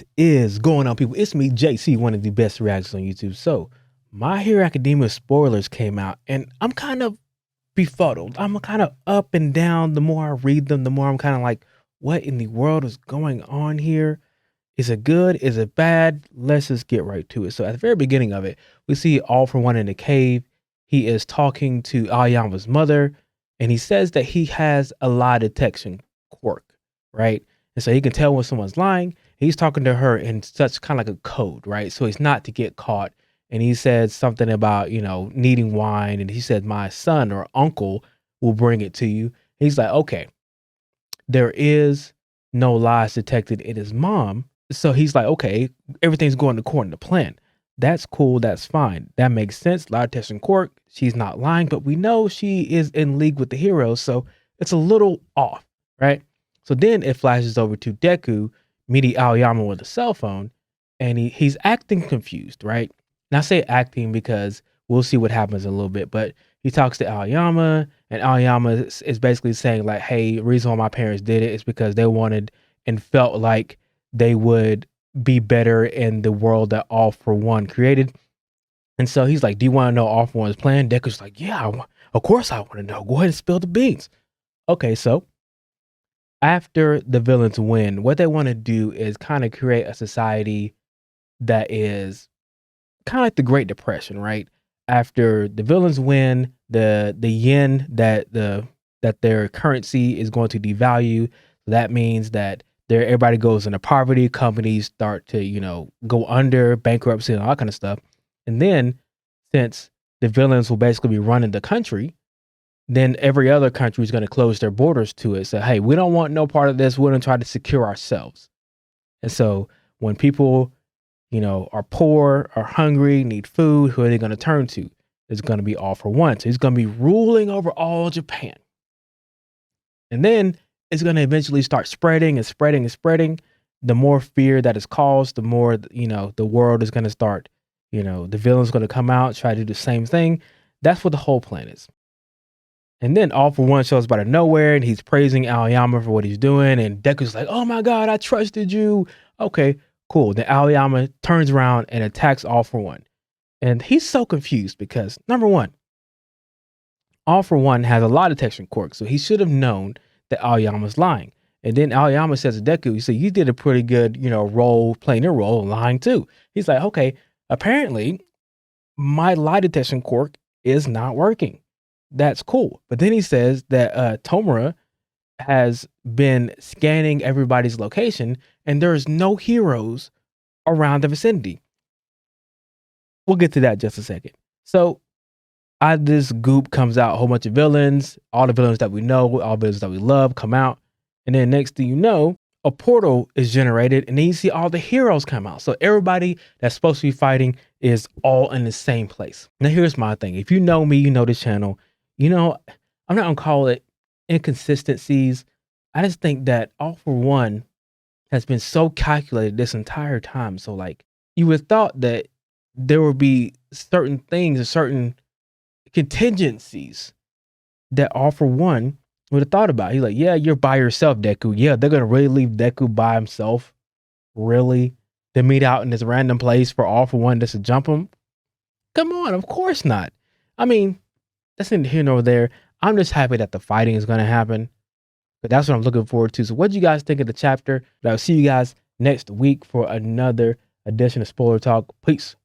What is going on, people? It's me, JC, one of the best reactors on YouTube. So, My Hero Academia spoilers came out, and I'm kind of befuddled. I'm kind of up and down. The more I read them, the more I'm kind of like, what in the world is going on here? Is it good? Is it bad? Let's just get right to it. So, at the very beginning of it, we see All For One in the cave. He is talking to Aoyama's mother, and he says that he has a lie detection quirk, right? And so he can tell when someone's lying. He's talking to her in such kind of like a code, right? So he's not to get caught. And he said something about, needing wine. And he said, my son or uncle will bring it to you. He's like, okay, there is no lies detected in his mom. So he's like, okay, everything's going according to plan. That's cool. That's fine. That makes sense. Lie detection quirk. She's not lying, but we know she is in league with the heroes. So it's a little off, right? So then it flashes over to Deku meeting Aoyama with a cell phone, and he's acting confused, right? And I say acting because we'll see what happens in a little bit, but he talks to Aoyama, and Aoyama is basically saying like, hey, the reason why my parents did it is because they wanted and felt like they would be better in the world that All For One created. And so he's like, do you want to know All For One's plan? Deku's like, yeah, of course I want to know. Go ahead and spill the beans. Okay, so after the villains win, what they want to do is kind of create a society that is kind of like the Great Depression, right? After the villains win, the yen that their currency is going to devalue. So that means that everybody goes into poverty, companies start to, go under, bankruptcy and all that kind of stuff. And then since the villains will basically be running the country, then every other country is going to close their borders to it. So, hey, we don't want no part of this. We're going to try to secure ourselves. And so when people, are poor, are hungry, need food, who are they going to turn to? It's going to be All For One. So he's going to be ruling over all Japan. And then it's going to eventually start spreading and spreading and spreading. The more fear that is caused, the more, the world is going to start, the villain's going to come out, try to do the same thing. That's what the whole plan is. And then All For One shows up out of nowhere, and he's praising Aoyama for what he's doing. And Deku's like, oh my God, I trusted you. Okay, cool. Then Aoyama turns around and attacks All For One. And he's so confused because, number one, All For One has a lie detection quirk. So he should have known that Aoyama's lying. And then Aoyama says to Deku, he said, you did a pretty good, role, playing your role, lying too. He's like, okay, apparently my lie detection quirk is not working. That's cool. But then he says that Tomura has been scanning everybody's location and there's no heroes around the vicinity. We'll get to that in just a second. So out of this goop comes out a whole bunch of villains. All the villains that we know, all the villains that we love come out. And then next thing you know, a portal is generated and then you see all the heroes come out. So everybody that's supposed to be fighting is all in the same place. Now here's my thing. If you know me, you know this channel. I'm not gonna call it inconsistencies. I just think that All For One has been so calculated this entire time. So like you would thought that there would be certain things and certain contingencies that All For One would have thought about. He's like, yeah, you're by yourself, Deku. Yeah, they're gonna really leave Deku by himself. Really? To meet out in this random place for All For One just to jump him? Come on, of course not. I mean, that's neither here nor there. I'm just happy that the fighting is going to happen. But that's what I'm looking forward to. So what do you guys think of the chapter? But I'll see you guys next week for another edition of Spoiler Talk. Peace.